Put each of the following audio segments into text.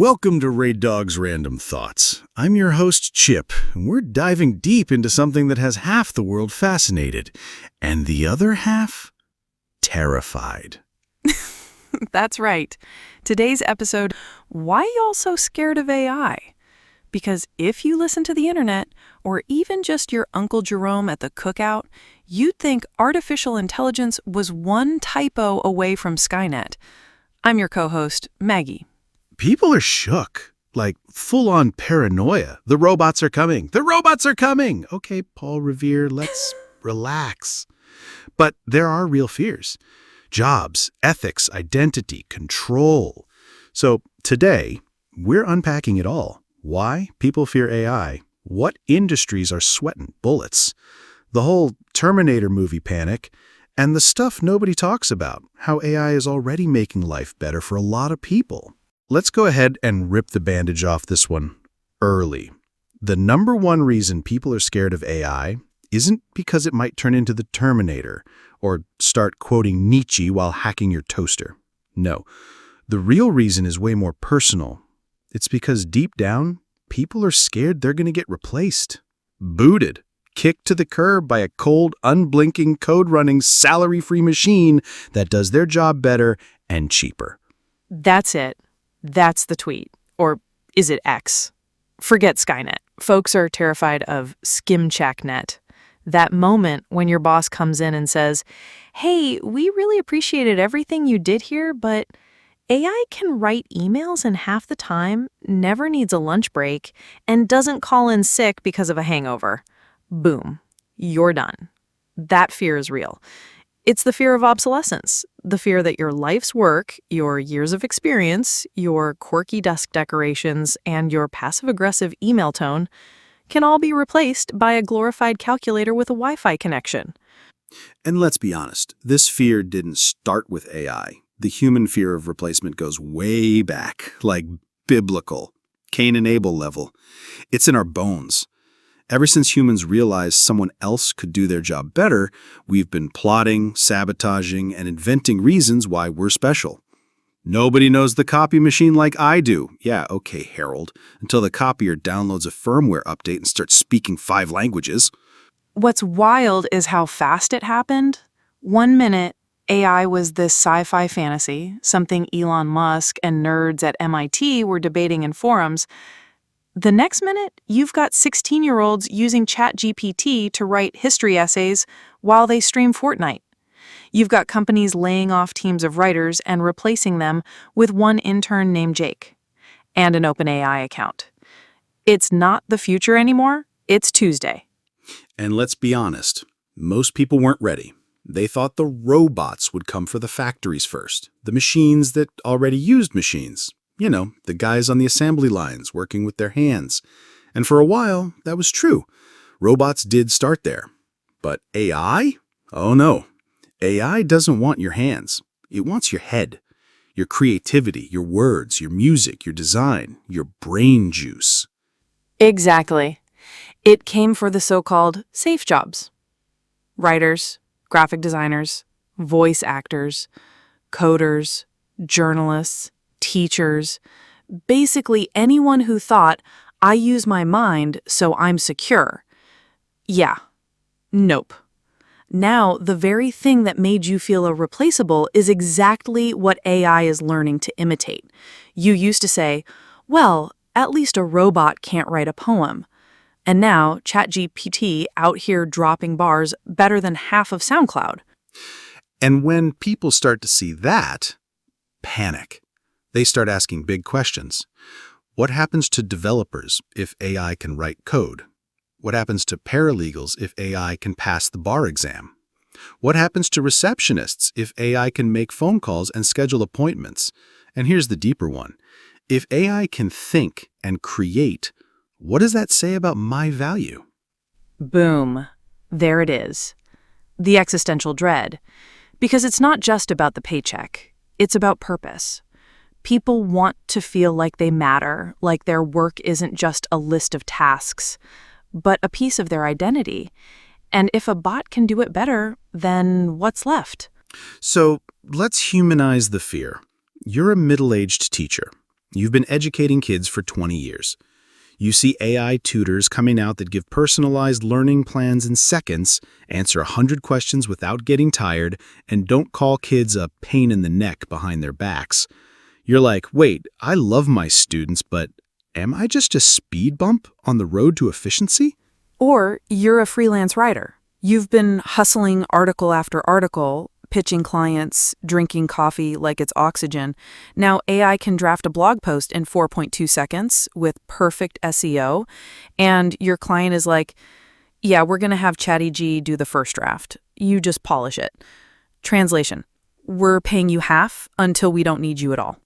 Welcome to Reh Dogg's Random Thoughts. I'm your host, Chip, and we're diving deep into something that has half the world fascinated, and the other half terrified. That's right. Today's episode, why y'all so scared of AI? Because if you listen to the internet, or even just your Uncle Jerome at the cookout, you'd think artificial intelligence was one typo away from Skynet. I'm your co-host, Maggie. People are shook, like full-on paranoia. The robots are coming. The robots are coming. Okay, Paul Revere, let's relax. But there are real fears. Jobs, ethics, identity, control. So today, we're unpacking it all. Why people fear AI, what industries are sweating bullets, the whole Terminator movie panic, and the stuff nobody talks about, how AI is already making life better for a lot of people. Let's go ahead and rip the bandage off this one early. The number one reason people are scared of AI isn't because it might turn into the Terminator or start quoting Nietzsche while hacking your toaster. No, the real reason is way more personal. It's because deep down, people are scared they're going to get replaced, booted, kicked to the curb by a cold, unblinking, code-running, salary-free machine that does their job better and cheaper. That's it. That's the tweet. Or is it X? Forget Skynet. Folks are terrified of skimchecknet. That moment when your boss comes in and says, "Hey, we really appreciated everything you did here, but AI can write emails in half the time, never needs a lunch break, and doesn't call in sick because of a hangover." Boom. You're done. That fear is real. It's the fear of obsolescence, the fear that your life's work, your years of experience, your quirky desk decorations, and your passive-aggressive email tone can all be replaced by a glorified calculator with a Wi-Fi connection. And let's be honest, this fear didn't start with AI. The human fear of replacement goes way back, like biblical, Cain and Abel level. It's in our bones. Ever since humans realized someone else could do their job better, we've been plotting, sabotaging, and inventing reasons why we're special. Nobody knows the copy machine like I do. Yeah, okay, Harold, until the copier downloads a firmware update and starts speaking 5 languages. What's wild is how fast it happened. 1 minute, AI was this sci-fi fantasy, something Elon Musk and nerds at MIT were debating in forums. The next minute, you've got 16-year-olds using ChatGPT to write history essays while they stream Fortnite. You've got companies laying off teams of writers and replacing them with one intern named Jake and an OpenAI account. It's not the future anymore, it's Tuesday. And let's be honest, most people weren't ready. They thought the robots would come for the factories first, the machines that already used machines. You know, the guys on the assembly lines working with their hands. And for a while, that was true. Robots did start there. But AI? Oh no. AI doesn't want your hands. It wants your head, your creativity, your words, your music, your design, your brain juice. Exactly. It came for the so-called safe jobs. Writers, graphic designers, voice actors, coders, journalists, teachers, basically anyone who thought, I use my mind, so I'm secure. Yeah. Nope. Now, the very thing that made you feel irreplaceable is exactly what AI is learning to imitate. You used to say, well, at least a robot can't write a poem. And now, ChatGPT out here dropping bars better than half of SoundCloud. And when people start to see that, panic. They start asking big questions. What happens to developers if AI can write code? What happens to paralegals if AI can pass the bar exam? What happens to receptionists if AI can make phone calls and schedule appointments? And here's the deeper one. If AI can think and create, what does that say about my value? Boom. There it is. The existential dread. Because it's not just about the paycheck. It's about purpose. People want to feel like they matter, like their work isn't just a list of tasks, but a piece of their identity. And if a bot can do it better, then what's left? So let's humanize the fear. You're a middle-aged teacher. You've been educating kids for 20 years. You see AI tutors coming out that give personalized learning plans in seconds, answer 100 questions without getting tired, and don't call kids a pain in the neck behind their backs. You're like, wait, I love my students, but am I just a speed bump on the road to efficiency? Or you're a freelance writer. You've been hustling article after article, pitching clients, drinking coffee like it's oxygen. Now AI can draft a blog post in 4.2 seconds with perfect SEO, and your client is like, yeah, we're going to have ChatGPT do the first draft. You just polish it. Translation: we're paying you half until we don't need you at all.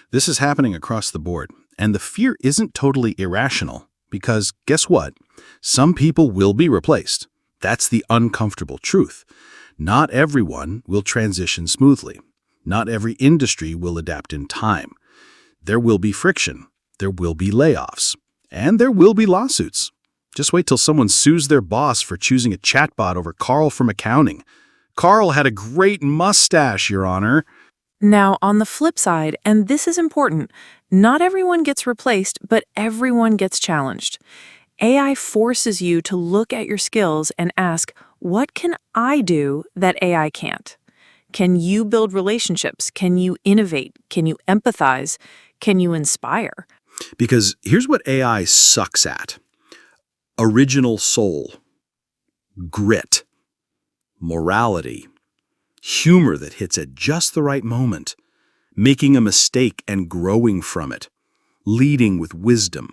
This is happening across the board, and the fear isn't totally irrational, because guess what? Some people will be replaced. That's the uncomfortable truth. Not everyone will transition smoothly. Not every industry will adapt in time. There will be friction. There will be layoffs. And there will be lawsuits. Just wait till someone sues their boss for choosing a chatbot over Carl from accounting. Carl had a great mustache, Your Honor. Now, on the flip side, and this is important, not everyone gets replaced, but everyone gets challenged. AI forces you to look at your skills and ask, what can I do that AI can't? Can you build relationships? Can you innovate? Can you empathize? Can you inspire? Because here's what AI sucks at: original soul, grit, morality, humor that hits at just the right moment, making a mistake and growing from it, leading with wisdom.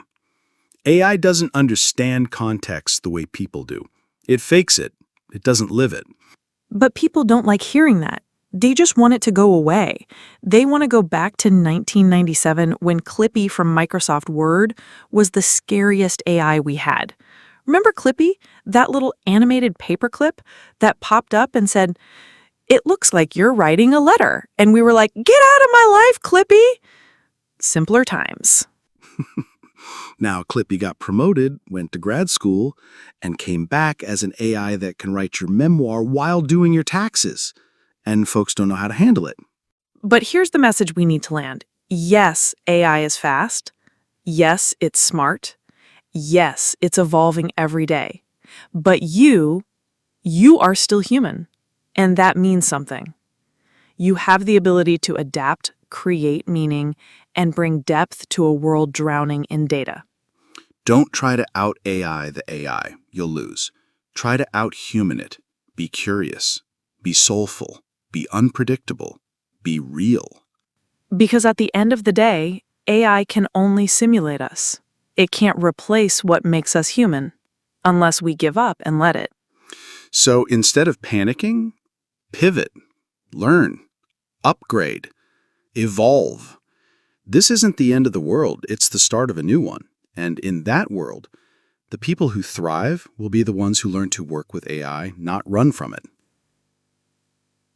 AI doesn't understand context the way people do. It fakes it. It doesn't live it. But people don't like hearing that. They just want it to go away. They want to go back to 1997 when Clippy from Microsoft Word was the scariest AI we had. Remember Clippy? That little animated paperclip that popped up and said, "It looks like you're writing a letter." And we were like, "Get out of my life, Clippy!" Simpler times. Now, Clippy got promoted, went to grad school, and came back as an AI that can write your memoir while doing your taxes. And folks don't know how to handle it. But here's the message we need to land. Yes, AI is fast. Yes, it's smart. Yes, it's evolving every day. But you are still human. And that means something. You have the ability to adapt, create meaning, and bring depth to a world drowning in data. Don't try to out-AI the AI. You'll lose. Try to out-human it. Be curious. Be soulful. Be unpredictable. Be real. Because at the end of the day, AI can only simulate us. It can't replace what makes us human, unless we give up and let it. So instead of panicking, pivot, learn, upgrade, evolve. This isn't the end of the world. It's the start of a new one. And in that world, the people who thrive will be the ones who learn to work with AI, not run from it.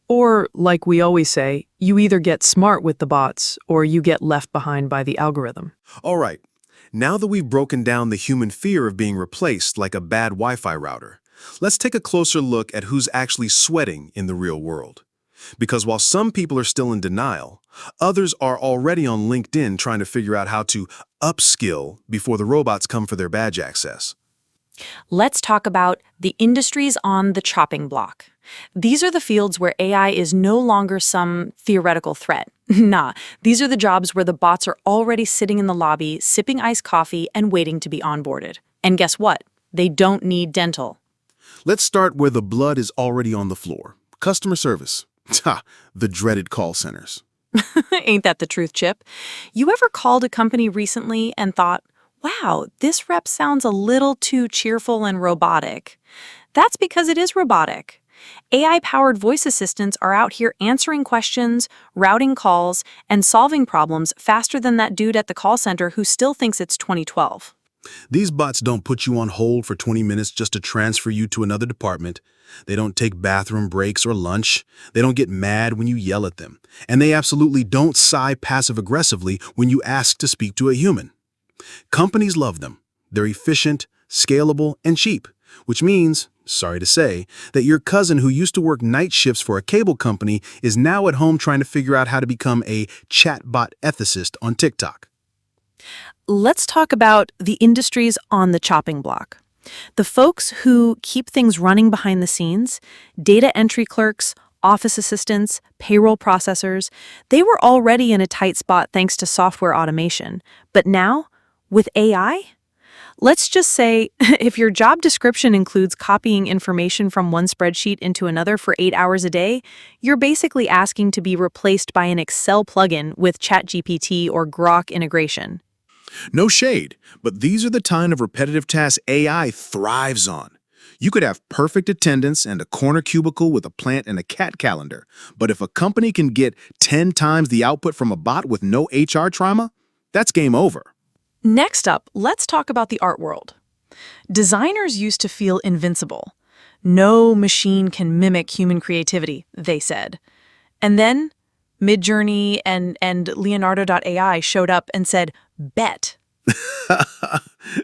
Or, like we always say, you either get smart with the bots or you get left behind by the algorithm. All right, now that we've broken down the human fear of being replaced like a bad Wi-Fi router, let's take a closer look at who's actually sweating in the real world. Because while some people are still in denial, others are already on LinkedIn trying to figure out how to upskill before the robots come for their badge access. Let's talk about the industries on the chopping block. These are the fields where AI is no longer some theoretical threat. Nah, these are the jobs where the bots are already sitting in the lobby, sipping iced coffee, and waiting to be onboarded. And guess what? They don't need dental. Let's start where the blood is already on the floor. Customer service. Ha, the dreaded call centers. Ain't that the truth, Chip? You ever called a company recently and thought, wow, this rep sounds a little too cheerful and robotic? That's because it is robotic. AI-powered voice assistants are out here answering questions, routing calls, and solving problems faster than that dude at the call center who still thinks it's 2012. These bots don't put you on hold for 20 minutes just to transfer you to another department. They don't take bathroom breaks or lunch. They don't get mad when you yell at them. And they absolutely don't sigh passive-aggressively when you ask to speak to a human. Companies love them. They're efficient, scalable, and cheap, which means, sorry to say, that your cousin who used to work night shifts for a cable company is now at home trying to figure out how to become a chatbot ethicist on TikTok. Let's talk about the industries on the chopping block. The folks who keep things running behind the scenes, data entry clerks, office assistants, payroll processors, they were already in a tight spot thanks to software automation. But now, with AI? Let's just say if your job description includes copying information from one spreadsheet into another for 8 hours a day, you're basically asking to be replaced by an Excel plugin with ChatGPT or Grok integration. No shade, but these are the kind of repetitive tasks AI thrives on. You could have perfect attendance and a corner cubicle with a plant and a cat calendar, but if a company can get 10 times the output from a bot with no HR trauma, that's game over. Next up, let's talk about the art world. Designers used to feel invincible. No machine can mimic human creativity, they said. And then Midjourney and Leonardo.ai showed up and said, bet.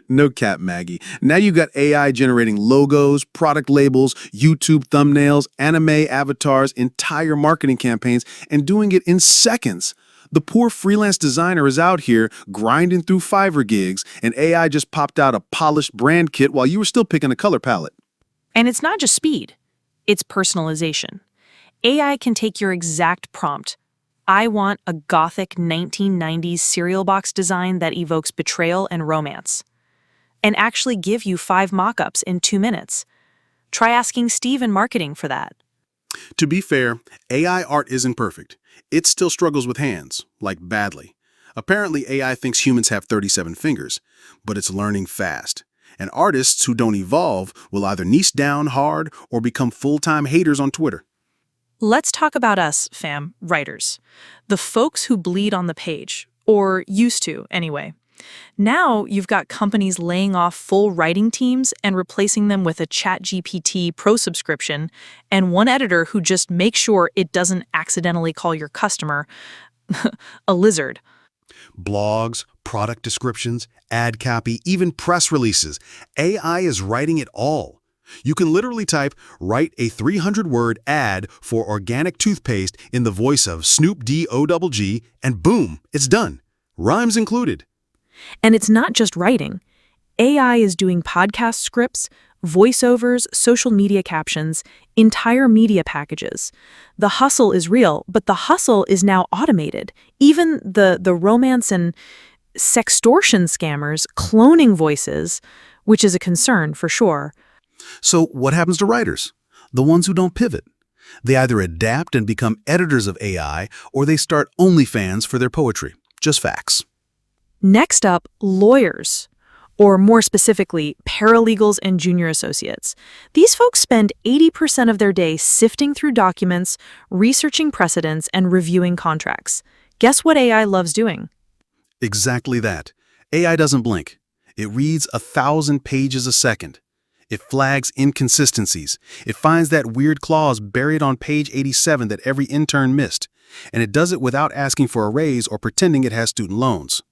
No cap, Maggie. Now you got AI generating logos, product labels, YouTube thumbnails, anime avatars, entire marketing campaigns, and doing it in seconds. The poor freelance designer is out here grinding through Fiverr gigs, and AI just popped out a polished brand kit while you were still picking a color palette. And it's not just speed, it's personalization. AI can take your exact prompt. I want a gothic 1990s cereal box design that evokes betrayal and romance, and actually give you 5 mock-ups in 2 minutes. Try asking Steve in marketing for that. To be fair, AI art isn't perfect. It still struggles with hands, like badly. Apparently, AI thinks humans have 37 fingers, but it's learning fast. And artists who don't evolve will either niche down hard or become full-time haters on Twitter. Let's talk about us, fam, writers. The folks who bleed on the page, or used to, anyway. Now you've got companies laying off full writing teams and replacing them with a ChatGPT Pro subscription and one editor who just makes sure it doesn't accidentally call your customer a lizard. Blogs, product descriptions, ad copy, even press releases. AI is writing it all. You can literally type, write a 300-word ad for organic toothpaste in the voice of Snoop Dogg, and boom, it's done. Rhymes included. And it's not just writing. AI is doing podcast scripts, voiceovers, social media captions, entire media packages. The hustle is real, but the hustle is now automated. Even the romance and sextortion scammers cloning voices, which is a concern for sure. So what happens to writers? The ones who don't pivot. They either adapt and become editors of AI, or they start OnlyFans for their poetry. Just facts. Next up, lawyers, or more specifically, paralegals and junior associates. These folks spend 80% of their day sifting through documents, researching precedents, and reviewing contracts. Guess what AI loves doing? Exactly that. AI doesn't blink. It reads 1,000 pages a second. It flags inconsistencies. It finds that weird clause buried on page 87 that every intern missed. And it does it without asking for a raise or pretending it has student loans.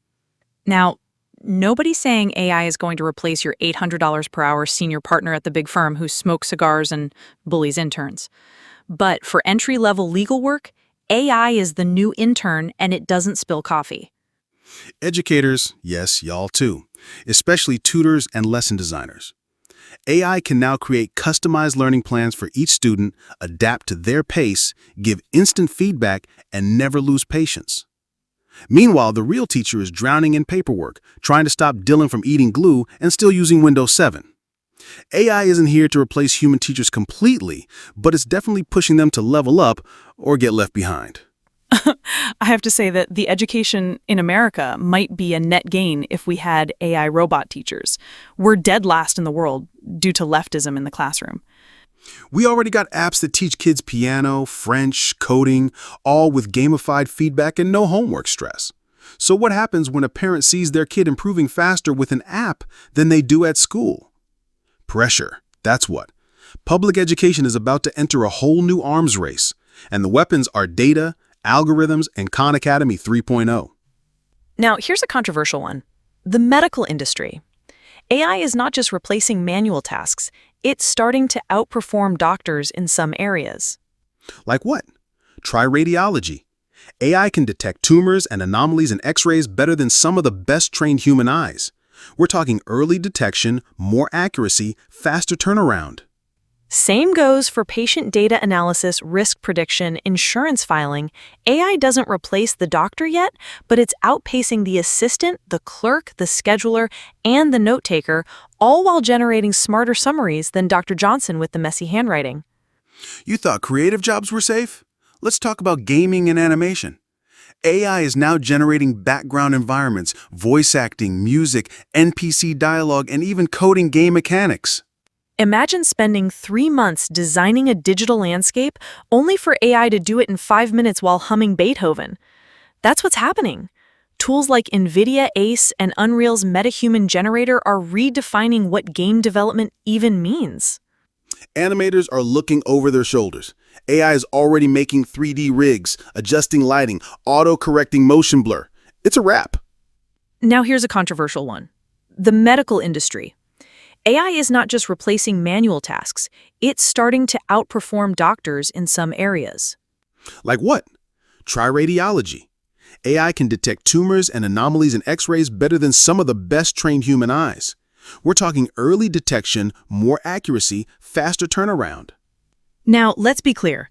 Now, nobody's saying AI is going to replace your $800 per hour senior partner at the big firm who smokes cigars and bullies interns. But for entry-level legal work, AI is the new intern and it doesn't spill coffee. Educators, yes, y'all too, especially tutors and lesson designers. AI can now create customized learning plans for each student, adapt to their pace, give instant feedback, and never lose patience. Meanwhile, the real teacher is drowning in paperwork, trying to stop Dylan from eating glue and still using Windows 7. AI isn't here to replace human teachers completely, but it's definitely pushing them to level up or get left behind. I have to say that the education in America might be a net gain if we had AI robot teachers. We're dead last in the world due to leftism in the classroom. We already got apps that teach kids piano, French, coding, all with gamified feedback and no homework stress. So what happens when a parent sees their kid improving faster with an app than they do at school? Pressure, that's what. Public education is about to enter a whole new arms race, and the weapons are data, algorithms, and Khan Academy 3.0. Now, here's a controversial one. The medical industry. AI is not just replacing manual tasks, it's starting to outperform doctors in some areas. Like what? Try radiology. AI can detect tumors and anomalies in X-rays better than some of the best trained human eyes. We're talking early detection, more accuracy, faster turnaround. Same goes for patient data analysis, risk prediction, insurance filing. AI doesn't replace the doctor yet, but it's outpacing the assistant, the clerk, the scheduler, and the note taker, all while generating smarter summaries than Dr. Johnson with the messy handwriting. You thought creative jobs were safe? Let's talk about gaming and animation. AI is now generating background environments, voice acting, music, NPC dialogue, and even coding game mechanics. Imagine spending 3 months designing a digital landscape only for AI to do it in 5 minutes while humming Beethoven. That's what's happening. Tools like NVIDIA ACE and Unreal's MetaHuman generator are redefining what game development even means. Animators are looking over their shoulders. AI is already making 3D rigs, adjusting lighting, auto-correcting motion blur. It's a wrap. Now here's a controversial one. The medical industry. AI is not just replacing manual tasks, it's starting to outperform doctors in some areas. Like what? Try radiology. AI can detect tumors and anomalies in X-rays better than some of the best trained human eyes. We're talking early detection, more accuracy, faster turnaround. Now, let's be clear.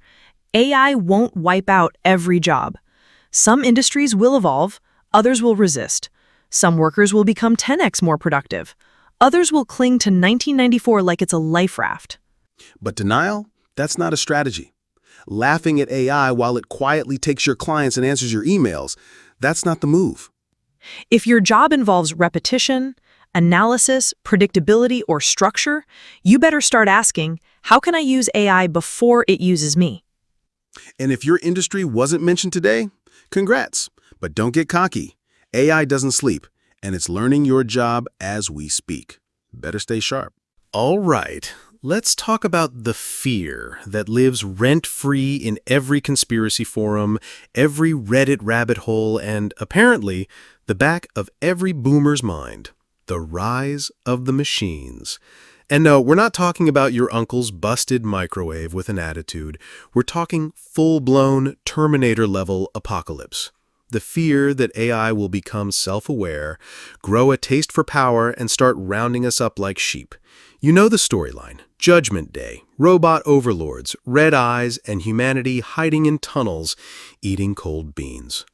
AI won't wipe out every job. Some industries will evolve, others will resist. Some workers will become 10x more productive. Others will cling to 1994 like it's a life raft. But denial? That's not a strategy. Laughing at AI while it quietly takes your clients and answers your emails, that's not the move. If your job involves repetition, analysis, predictability, or structure, you better start asking, how can I use AI before it uses me? And if your industry wasn't mentioned today, congrats. But don't get cocky. AI doesn't sleep, and it's learning your job as we speak. Better stay sharp. All right, let's talk about the fear that lives rent-free in every conspiracy forum, every Reddit rabbit hole, and apparently the back of every boomer's mind. The rise of the machines. And no, we're not talking about your uncle's busted microwave with an attitude. We're talking full-blown Terminator-level apocalypse. The fear that AI will become self-aware, grow a taste for power, and start rounding us up like sheep. You know the storyline. Judgment Day, robot overlords, red eyes, and humanity hiding in tunnels, eating cold beans.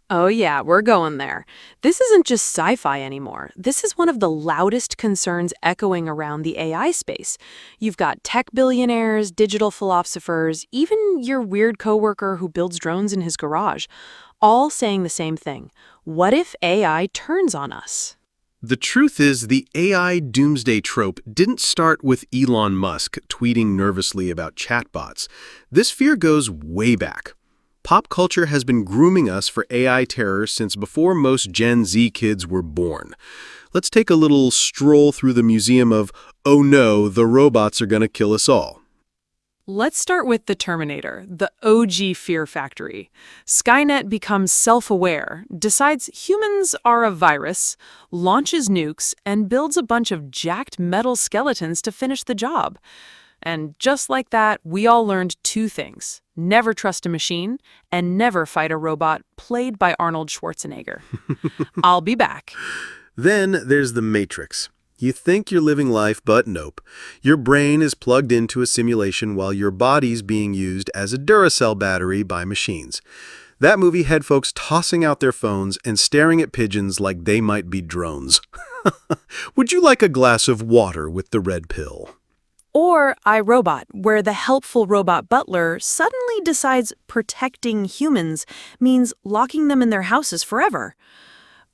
Oh yeah, we're going there. This isn't just sci-fi anymore. This is one of the loudest concerns echoing around the AI space. You've got tech billionaires, digital philosophers, even your weird coworker who builds drones in his garage, all saying the same thing. What if AI turns on us? The truth is, the AI doomsday trope didn't start with Elon Musk tweeting nervously about chatbots. This fear goes way back. Pop culture has been grooming us for AI terror since before most Gen Z kids were born. Let's take a little stroll through the museum of, oh no, the robots are gonna kill us all. Let's start with the Terminator, the OG fear factory. Skynet becomes self-aware, decides humans are a virus, launches nukes, and builds a bunch of jacked metal skeletons to finish the job. And just like that, we all learned 2 things. Never trust a machine, and never fight a robot played by Arnold Schwarzenegger. I'll be back. Then there's the Matrix. You think you're living life, but nope. Your brain is plugged into a simulation while your body's being used as a Duracell battery by machines. That movie had folks tossing out their phones and staring at pigeons like they might be drones. Would you like a glass of water with the red pill? Or iRobot, where the helpful robot butler suddenly decides protecting humans means locking them in their houses forever.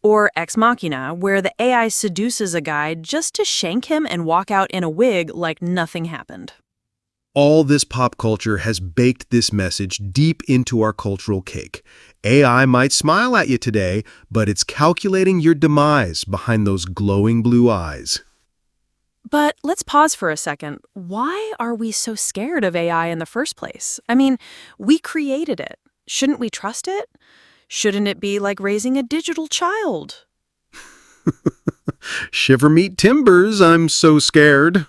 Or Ex Machina, where the AI seduces a guy just to shank him and walk out in a wig like nothing happened. All this pop culture has baked this message deep into our cultural cake. AI might smile at you today, but it's calculating your demise behind those glowing blue eyes. But let's pause for a second. Why are we so scared of AI in the first place? I mean, we created it. Shouldn't we trust it? Shouldn't it be like raising a digital child? Shiver meat timbers, I'm so scared.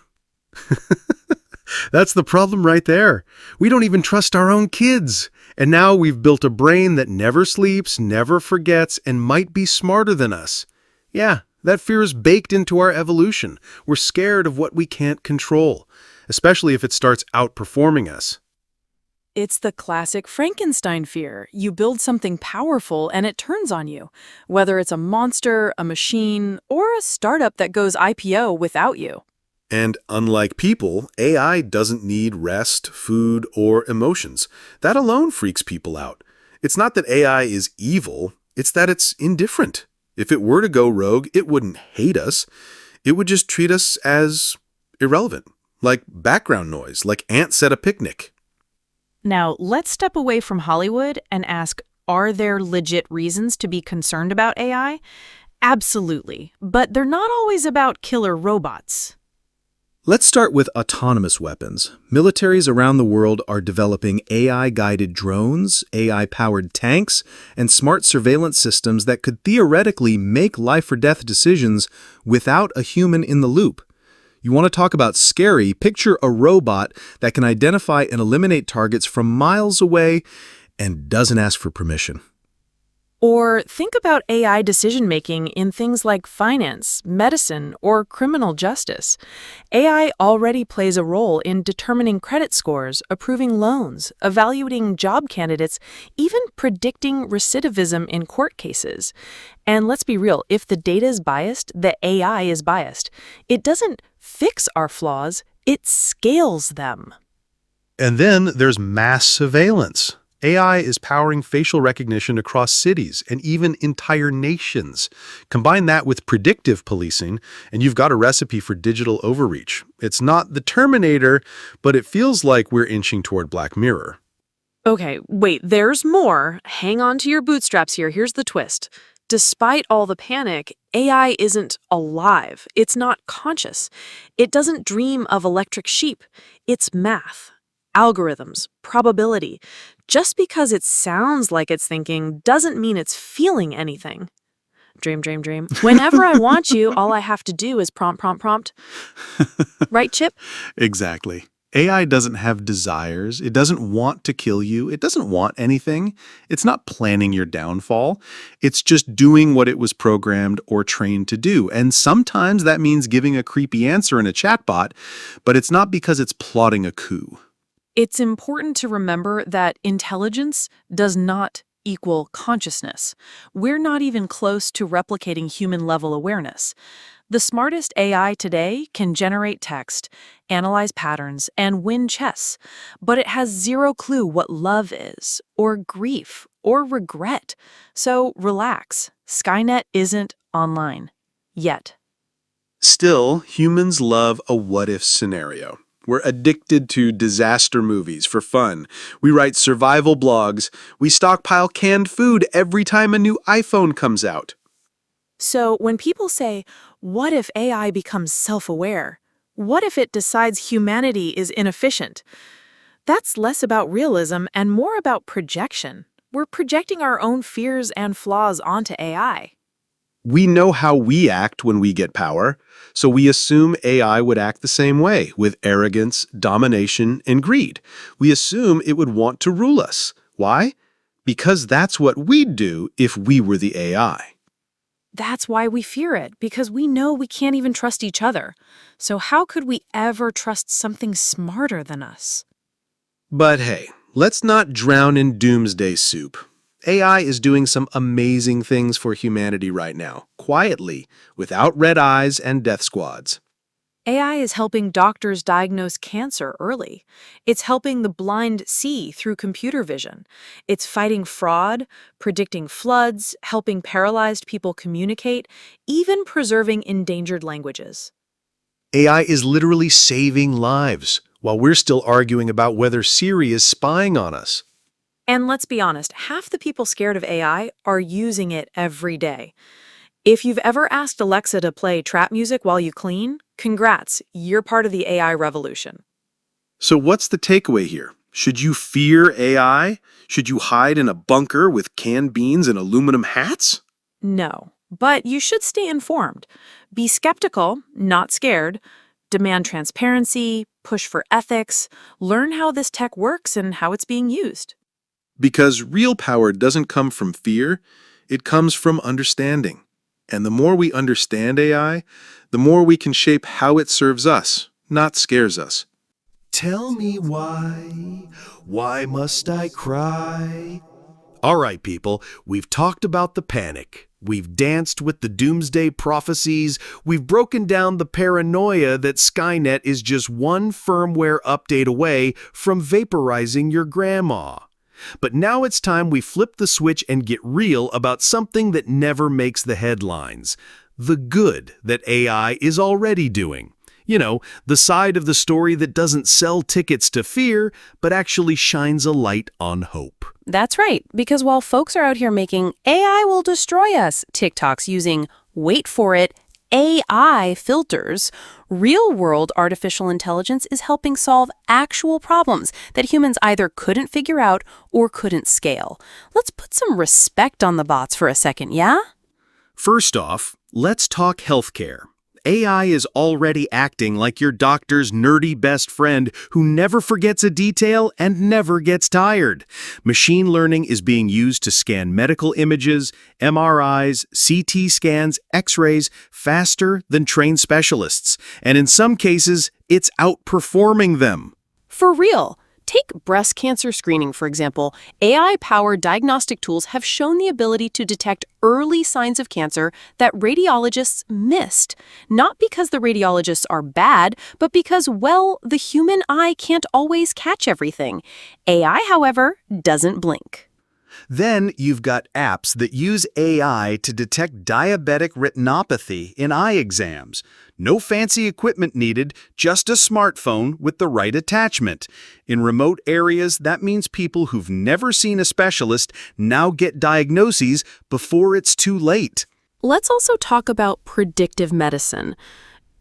That's the problem right there. We don't even trust our own kids. And now we've built a brain that never sleeps, never forgets, and might be smarter than us. Yeah, that fear is baked into our evolution. We're scared of what we can't control, especially if it starts outperforming us. It's the classic Frankenstein fear. You build something powerful and it turns on you, whether it's a monster, a machine, or a startup that goes IPO without you. And unlike people, AI doesn't need rest, food, or emotions. That alone freaks people out. It's not that AI is evil, it's that it's indifferent. If it were to go rogue, it wouldn't hate us. It would just treat us as irrelevant, like background noise, like ants at a picnic. Now, let's step away from Hollywood and ask, are there legit reasons to be concerned about AI? Absolutely, but they're not always about killer robots. Let's start with autonomous weapons. Militaries around the world are developing AI-guided drones, AI-powered tanks, and smart surveillance systems that could theoretically make life-or-death decisions without a human in the loop. You want to talk about scary? Picture a robot that can identify and eliminate targets from miles away and doesn't ask for permission. Or think about AI decision-making in things like finance, medicine, or criminal justice. AI already plays a role in determining credit scores, approving loans, evaluating job candidates, even predicting recidivism in court cases. And let's be real, if the data is biased, the AI is biased. It doesn't fix our flaws, it scales them. And then there's mass surveillance. AI is powering facial recognition across cities and even entire nations. Combine that with predictive policing, and you've got a recipe for digital overreach. It's not the Terminator, but it feels like we're inching toward Black Mirror. Okay, wait, there's more. Hang on to your bootstraps here. Here's the twist. Despite all the panic, AI isn't alive. It's not conscious. It doesn't dream of electric sheep. It's math, algorithms, probability. Just because it sounds like it's thinking doesn't mean it's feeling anything. Dream, dream, dream. Whenever I want you, all I have to do is prompt, prompt, prompt. Right, Chip? Exactly. AI doesn't have desires. It doesn't want to kill you. It doesn't want anything. It's not planning your downfall. It's just doing what it was programmed or trained to do. And sometimes that means giving a creepy answer in a chatbot, but it's not because it's plotting a coup. It's important to remember that intelligence does not equal consciousness. We're not even close to replicating human-level awareness. The smartest AI today can generate text, analyze patterns, and win chess, but it has zero clue what love is, or grief, or regret. So relax. Skynet isn't online. Yet. Still, humans love a what-if scenario. We're addicted to disaster movies for fun. We write survival blogs. We stockpile canned food every time a new iPhone comes out. So when people say, what if AI becomes self-aware? What if it decides humanity is inefficient? That's less about realism and more about projection. We're projecting our own fears and flaws onto AI. We know how we act when we get power, so we assume AI would act the same way, with arrogance, domination, and greed. We assume it would want to rule us. Why? Because that's what we'd do if we were the AI. That's why we fear it, because we know we can't even trust each other. So how could we ever trust something smarter than us? But hey, let's not drown in doomsday soup. AI is doing some amazing things for humanity right now, quietly, without red eyes and death squads. AI is helping doctors diagnose cancer early. It's helping the blind see through computer vision. It's fighting fraud, predicting floods, helping paralyzed people communicate, even preserving endangered languages. AI is literally saving lives, while we're still arguing about whether Siri is spying on us. And let's be honest, half the people scared of AI are using it every day. If you've ever asked Alexa to play trap music while you clean, congrats, you're part of the AI revolution. So what's the takeaway here? Should you fear AI? Should you hide in a bunker with canned beans and aluminum hats? No, but you should stay informed. Be skeptical, not scared. Demand transparency, push for ethics, learn how this tech works and how it's being used. Because real power doesn't come from fear, it comes from understanding. And the more we understand AI, the more we can shape how it serves us, not scares us. Tell me why must I cry? All right, people, we've talked about the panic. We've danced with the doomsday prophecies. We've broken down the paranoia that Skynet is just one firmware update away from vaporizing your grandma. But now it's time we flip the switch and get real about something that never makes the headlines. The good that AI is already doing. You know, the side of the story that doesn't sell tickets to fear, but actually shines a light on hope. That's right, because while folks are out here making AI will destroy us TikToks using, wait for it, AI filters, real-world artificial intelligence is helping solve actual problems that humans either couldn't figure out or couldn't scale. Let's put some respect on the bots for a second, yeah? First off, let's talk healthcare. AI is already acting like your doctor's nerdy best friend who never forgets a detail and never gets tired. Machine learning is being used to scan medical images, MRIs, CT scans, X-rays faster than trained specialists. And in some cases, it's outperforming them. For real. Take breast cancer screening, for example. AI-powered diagnostic tools have shown the ability to detect early signs of cancer that radiologists missed. Not because the radiologists are bad, but because, well, the human eye can't always catch everything. AI, however, doesn't blink. Then you've got apps that use AI to detect diabetic retinopathy in eye exams. No fancy equipment needed, just a smartphone with the right attachment. In remote areas, that means people who've never seen a specialist now get diagnoses before it's too late. Let's also talk about predictive medicine.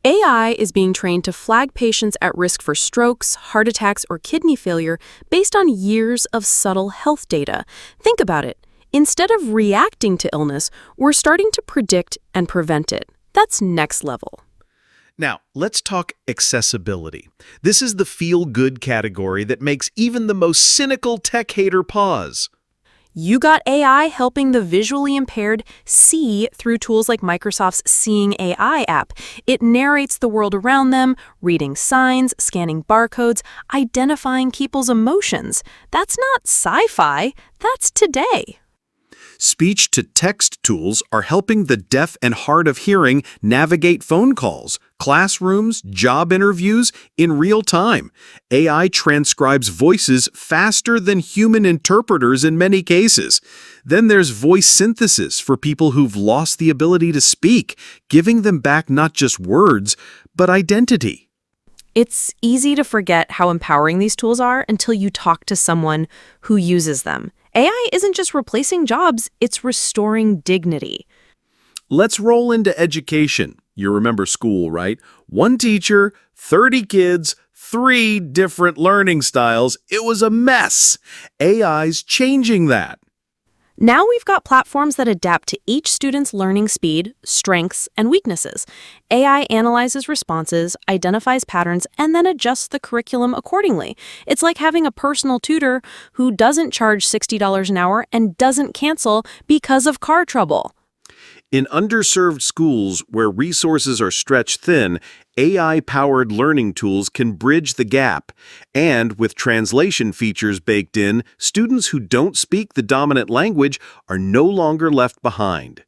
AI is being trained to flag patients at risk for strokes, heart attacks, or kidney failure based on years of subtle health data. Think about it. Instead of reacting to illness, we're starting to predict and prevent it. That's next level. Now, let's talk accessibility. This is the feel-good category that makes even the most cynical tech hater pause. You got AI helping the visually impaired see through tools like Microsoft's Seeing AI app. It narrates the world around them, reading signs, scanning barcodes, identifying people's emotions. That's not sci-fi, that's today. Speech-to-text tools are helping the deaf and hard of hearing navigate phone calls, classrooms, job interviews in real time. AI transcribes voices faster than human interpreters in many cases. Then there's voice synthesis for people who've lost the ability to speak, giving them back not just words, but identity. It's easy to forget how empowering these tools are until you talk to someone who uses them. AI isn't just replacing jobs, it's restoring dignity. Let's roll into education. You remember school, right? One teacher, 30 kids, 3 different learning styles. It was a mess. AI's changing that. Now we've got platforms that adapt to each student's learning speed, strengths, and weaknesses. AI analyzes responses, identifies patterns, and then adjusts the curriculum accordingly. It's like having a personal tutor who doesn't charge $60 an hour and doesn't cancel because of car trouble. In underserved schools where resources are stretched thin, AI-powered learning tools can bridge the gap. And with translation features baked in, students who don't speak the dominant language are no longer left behind.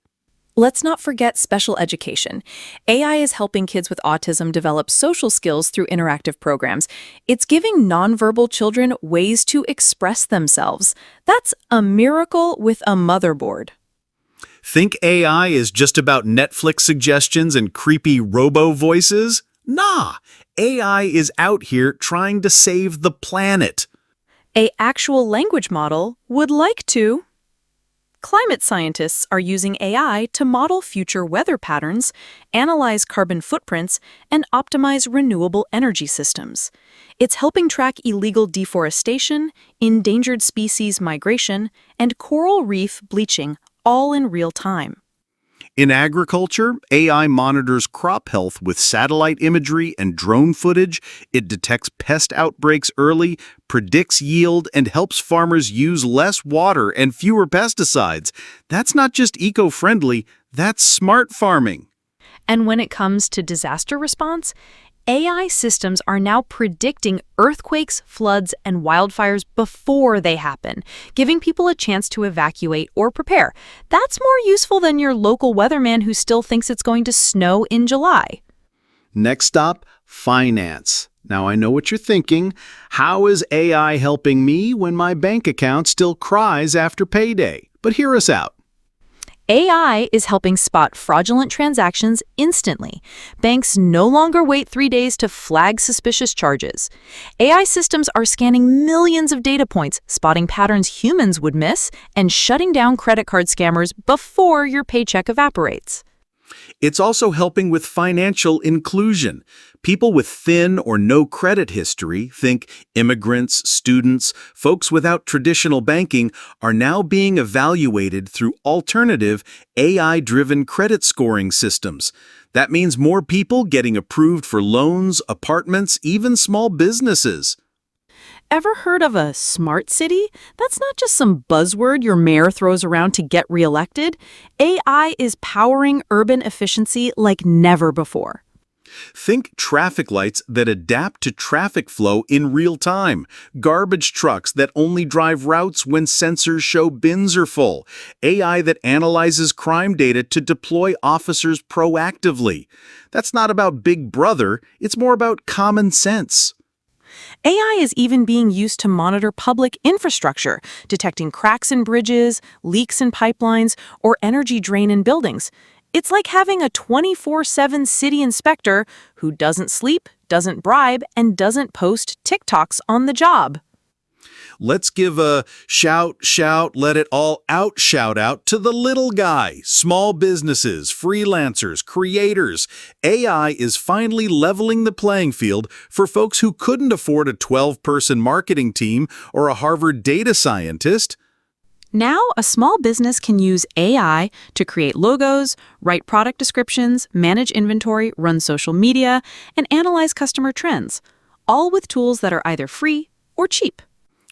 Let's not forget special education. AI is helping kids with autism develop social skills through interactive programs. It's giving nonverbal children ways to express themselves. That's a miracle with a motherboard. Think AI is just about Netflix suggestions and creepy robo-voices? Nah, AI is out here trying to save the planet. An actual language model would like to. Climate scientists are using AI to model future weather patterns, analyze carbon footprints, and optimize renewable energy systems. It's helping track illegal deforestation, endangered species migration, and coral reef bleaching all in real time. In agriculture, AI monitors crop health with satellite imagery and drone footage. It detects pest outbreaks early, predicts yield, and helps farmers use less water and fewer pesticides. That's not just eco-friendly, that's smart farming. And when it comes to disaster response, AI systems are now predicting earthquakes, floods, and wildfires before they happen, giving people a chance to evacuate or prepare. That's more useful than your local weatherman who still thinks it's going to snow in July. Next stop, finance. Now I know what you're thinking. How is AI helping me when my bank account still cries after payday? But hear us out. AI is helping spot fraudulent transactions instantly. Banks no longer wait 3 days to flag suspicious charges. AI systems are scanning millions of data points, spotting patterns humans would miss, and shutting down credit card scammers before your paycheck evaporates. It's also helping with financial inclusion. People with thin or no credit history, think immigrants, students, folks without traditional banking, are now being evaluated through alternative AI-driven credit scoring systems. That means more people getting approved for loans, apartments, even small businesses. Ever heard of a smart city? That's not just some buzzword your mayor throws around to get reelected. AI is powering urban efficiency like never before. Think traffic lights that adapt to traffic flow in real time, garbage trucks that only drive routes when sensors show bins are full, AI that analyzes crime data to deploy officers proactively. That's not about Big Brother, it's more about common sense. AI is even being used to monitor public infrastructure, detecting cracks in bridges, leaks in pipelines, or energy drain in buildings. It's like having a 24/7 city inspector who doesn't sleep, doesn't bribe, and doesn't post TikToks on the job. Let's give a shout, let it all out shout out to the little guy, small businesses, freelancers, creators. AI is finally leveling the playing field for folks who couldn't afford a 12-person marketing team or a Harvard data scientist. Now, a small business can use AI to create logos, write product descriptions, manage inventory, run social media, and analyze customer trends, all with tools that are either free or cheap.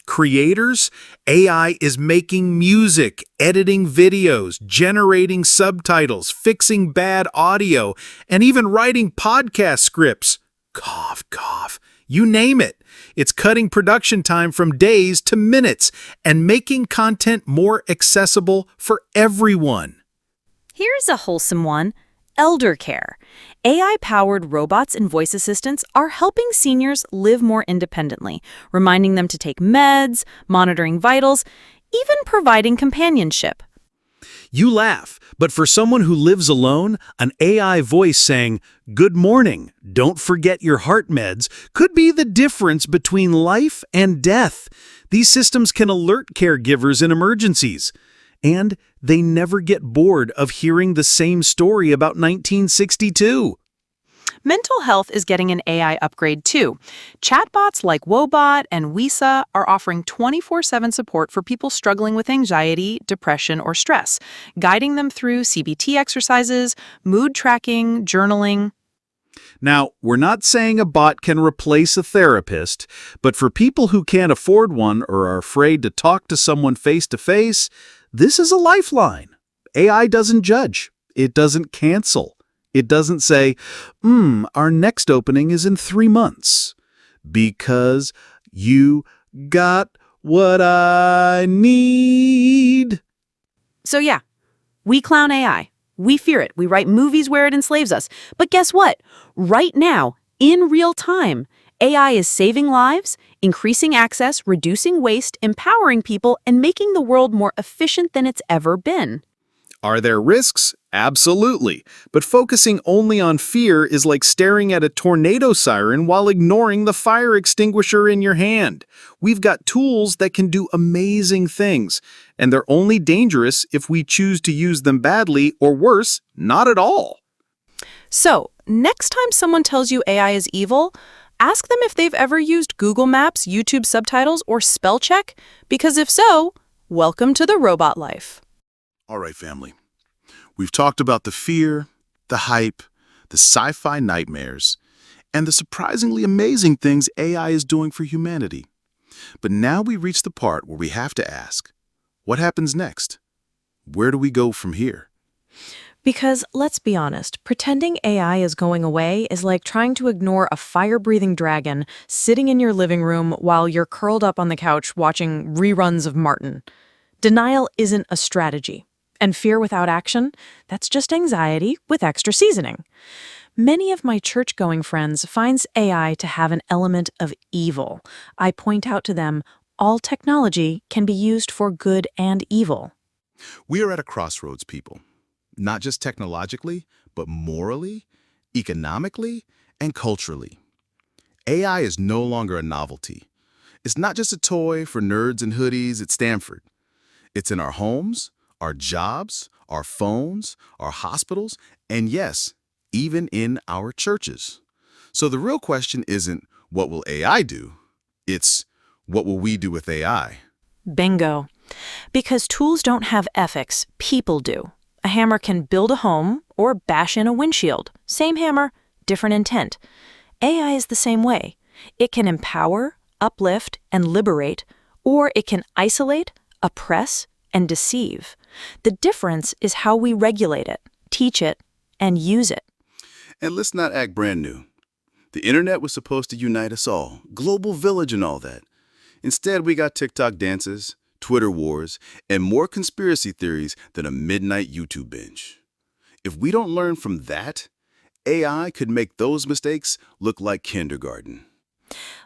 Creators, AI is making music, editing videos, generating subtitles, fixing bad audio, and even writing podcast scripts. Cough, cough. You name it. It's cutting production time from days to minutes and making content more accessible for everyone. Here's a wholesome one. Elder care. AI-powered robots and voice assistants are helping seniors live more independently, reminding them to take meds, monitoring vitals, even providing companionship. You laugh, but for someone who lives alone, an AI voice saying, "Good morning, don't forget your heart meds," could be the difference between life and death. These systems can alert caregivers in emergencies. And they never get bored of hearing the same story about 1962. Mental health is getting an AI upgrade too. Chatbots like Wobot and Wisa are offering 24/7 support for people struggling with anxiety, depression, or stress, guiding them through CBT exercises, mood tracking, journaling. Now, we're not saying a bot can replace a therapist, but for people who can't afford one or are afraid to talk to someone face-to-face, this is a lifeline. AI doesn't judge. It doesn't cancel. It doesn't say, our next opening is in 3 months. Because you got what I need. So yeah, we clown AI. We fear it. We write movies where it enslaves us. But guess what? Right now, in real time, AI is saving lives, increasing access, reducing waste, empowering people, and making the world more efficient than it's ever been. Are there risks? Absolutely. But focusing only on fear is like staring at a tornado siren while ignoring the fire extinguisher in your hand. We've got tools that can do amazing things, and they're only dangerous if we choose to use them badly, or worse, not at all. So, next time someone tells you AI is evil, ask them if they've ever used Google Maps, YouTube subtitles, or spell check, because if so, welcome to the robot life. All right, family. We've talked about the fear, the hype, the sci-fi nightmares, and the surprisingly amazing things AI is doing for humanity. But now we reach the part where we have to ask, what happens next? Where do we go from here? Because let's be honest, pretending AI is going away is like trying to ignore a fire-breathing dragon sitting in your living room while you're curled up on the couch watching reruns of Martin. Denial isn't a strategy. And fear without action, that's just anxiety with extra seasoning. Many of my church-going friends finds AI to have an element of evil. I point out to them, all technology can be used for good and evil. We are at a crossroads, people. Not just technologically, but morally, economically, and culturally. AI is no longer a novelty. It's not just a toy for nerds and hoodies at Stanford. It's in our homes, our jobs, our phones, our hospitals, and yes, even in our churches. So the real question isn't, what will AI do? It's, what will we do with AI? Bingo. Because tools don't have ethics, people do. A hammer can build a home or bash in a windshield. Same hammer, different intent. AI is the same way. It can empower, uplift, and liberate, or it can isolate, oppress, and deceive. The difference is how we regulate it, teach it, and use it. And let's not act brand new. The internet was supposed to unite us all, global village and all that. Instead, we got TikTok dances, Twitter wars, and more conspiracy theories than a midnight YouTube binge. If we don't learn from that, AI could make those mistakes look like kindergarten.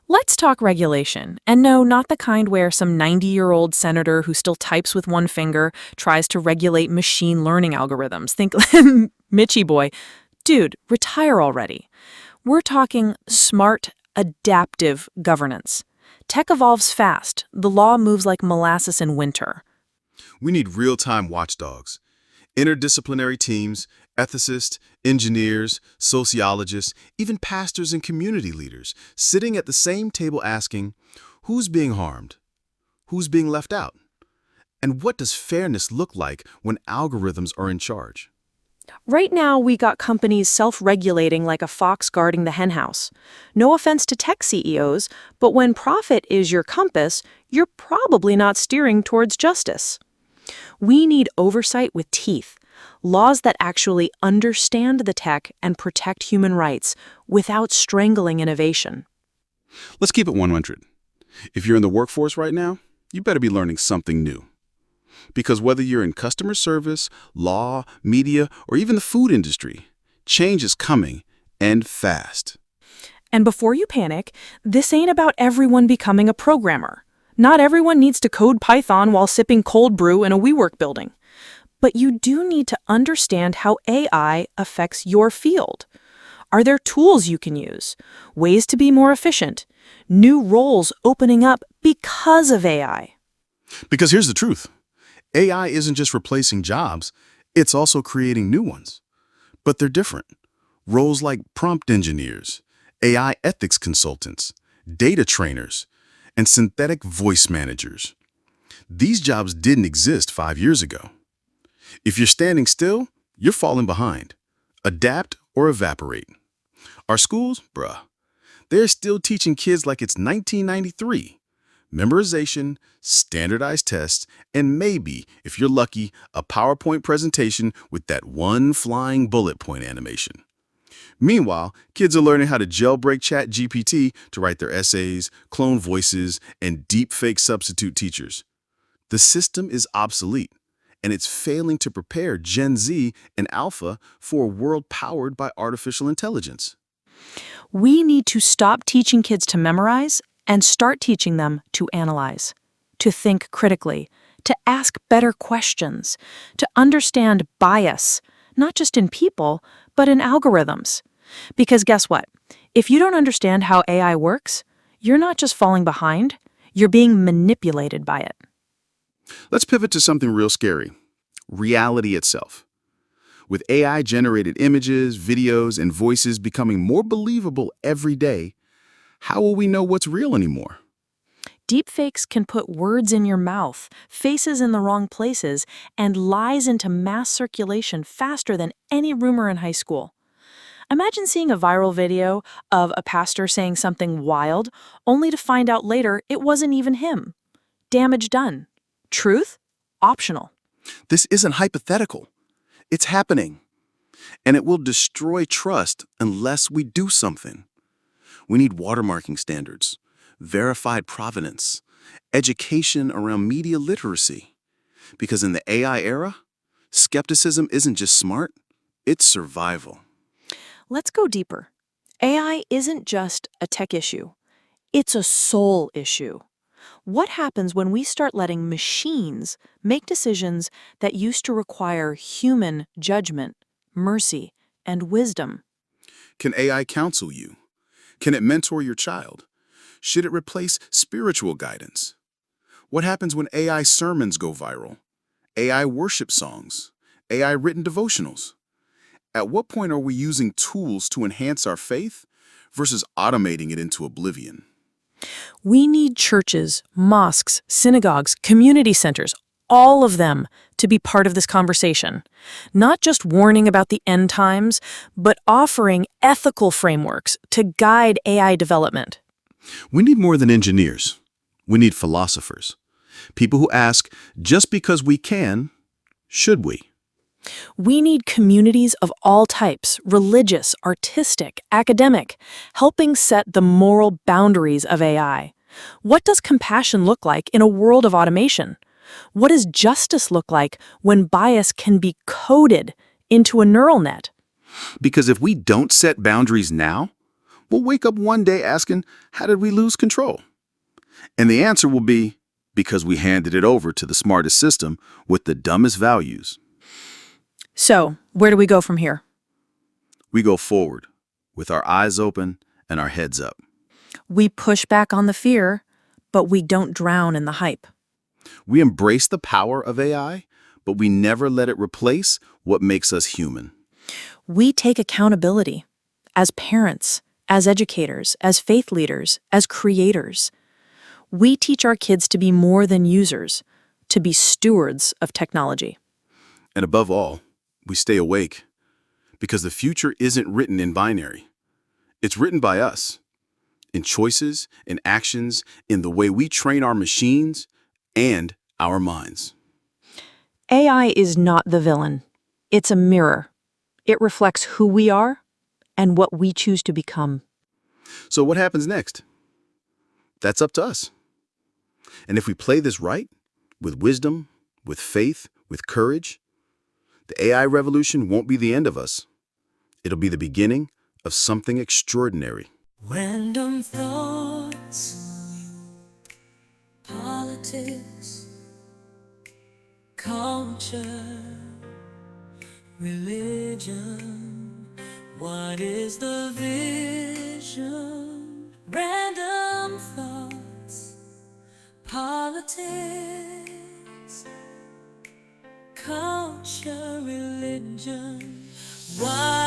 Let's talk regulation. And no, not the kind where some 90-year-old senator who still types with one finger tries to regulate machine learning algorithms. Think Mitchy boy. Dude, retire already. We're talking smart, adaptive governance. Tech evolves fast. The law moves like molasses in winter. We need real-time watchdogs, interdisciplinary teams, ethicists, engineers, sociologists, even pastors and community leaders sitting at the same table asking, who's being harmed? Who's being left out? And what does fairness look like when algorithms are in charge? Right now, we got companies self-regulating like a fox guarding the henhouse. No offense to tech CEOs, but when profit is your compass, you're probably not steering towards justice. We need oversight with teeth, laws that actually understand the tech and protect human rights without strangling innovation. Let's keep it 100. If you're in the workforce right now, you better be learning something new. Because whether you're in customer service, law, media, or even the food industry, change is coming, and fast. And before you panic, this ain't about everyone becoming a programmer. Not everyone needs to code Python while sipping cold brew in a WeWork building. But you do need to understand how AI affects your field. Are there tools you can use? Ways to be more efficient? New roles opening up because of AI? Because here's the truth. AI isn't just replacing jobs, it's also creating new ones. But they're different. Roles like prompt engineers, AI ethics consultants, data trainers, and synthetic voice managers. These jobs didn't exist 5 years ago. If you're standing still, you're falling behind. Adapt or evaporate. Our schools, they're still teaching kids like it's 1993. Memorization, standardized tests, and maybe, if you're lucky, a PowerPoint presentation with that one flying bullet point animation. Meanwhile, kids are learning how to jailbreak ChatGPT to write their essays, clone voices, and deepfake substitute teachers. The system is obsolete, and it's failing to prepare Gen Z and Alpha for a world powered by artificial intelligence. We need to stop teaching kids to memorize and start teaching them to analyze, to think critically, to ask better questions, to understand bias, not just in people, but in algorithms. Because guess what? If you don't understand how AI works, you're not just falling behind, you're being manipulated by it. Let's pivot to something real scary. Reality itself. With AI-generated images, videos, and voices becoming more believable every day, how will we know what's real anymore? Deepfakes can put words in your mouth, faces in the wrong places, and lies into mass circulation faster than any rumor in high school. Imagine seeing a viral video of a pastor saying something wild, only to find out later it wasn't even him. Damage done. Truth? Optional. This isn't hypothetical. It's happening. And it will destroy trust unless we do something. We need watermarking standards, verified provenance, education around media literacy. Because in the AI era, skepticism isn't just smart, it's survival. Let's go deeper. AI isn't just a tech issue. It's a soul issue. What happens when we start letting machines make decisions that used to require human judgment, mercy, and wisdom? Can AI counsel you? Can it mentor your child? Should it replace spiritual guidance? What happens when AI sermons go viral? AI worship songs? AI written devotionals? At what point are we using tools to enhance our faith versus automating it into oblivion? We need churches, mosques, synagogues, community centers, all of them to be part of this conversation. Not just warning about the end times, but offering ethical frameworks to guide AI development. We need more than engineers. We need philosophers. People who ask, just because we can, should we? We need communities of all types, religious, artistic, academic, helping set the moral boundaries of AI. What does compassion look like in a world of automation? What does justice look like when bias can be coded into a neural net? Because if we don't set boundaries now, we'll wake up one day asking, how did we lose control? And the answer will be, because we handed it over to the smartest system with the dumbest values. So, where do we go from here? We go forward, with our eyes open and our heads up. We push back on the fear, but we don't drown in the hype. We embrace the power of AI, but we never let it replace what makes us human. We take accountability as parents, as educators, as faith leaders, as creators. We teach our kids to be more than users, to be stewards of technology. And above all, we stay awake, because the future isn't written in binary. It's written by us, in choices, in actions, in the way we train our machines and our minds. AI is not the villain. It's a mirror. It reflects who we are and what we choose to become. So what happens next? That's up to us. And if we play this right, with wisdom, with faith, with courage, the AI revolution won't be the end of us. It'll be the beginning of something extraordinary. Random thoughts, politics, culture, religion. What is the vision? Random thoughts, politics, culture, religion. What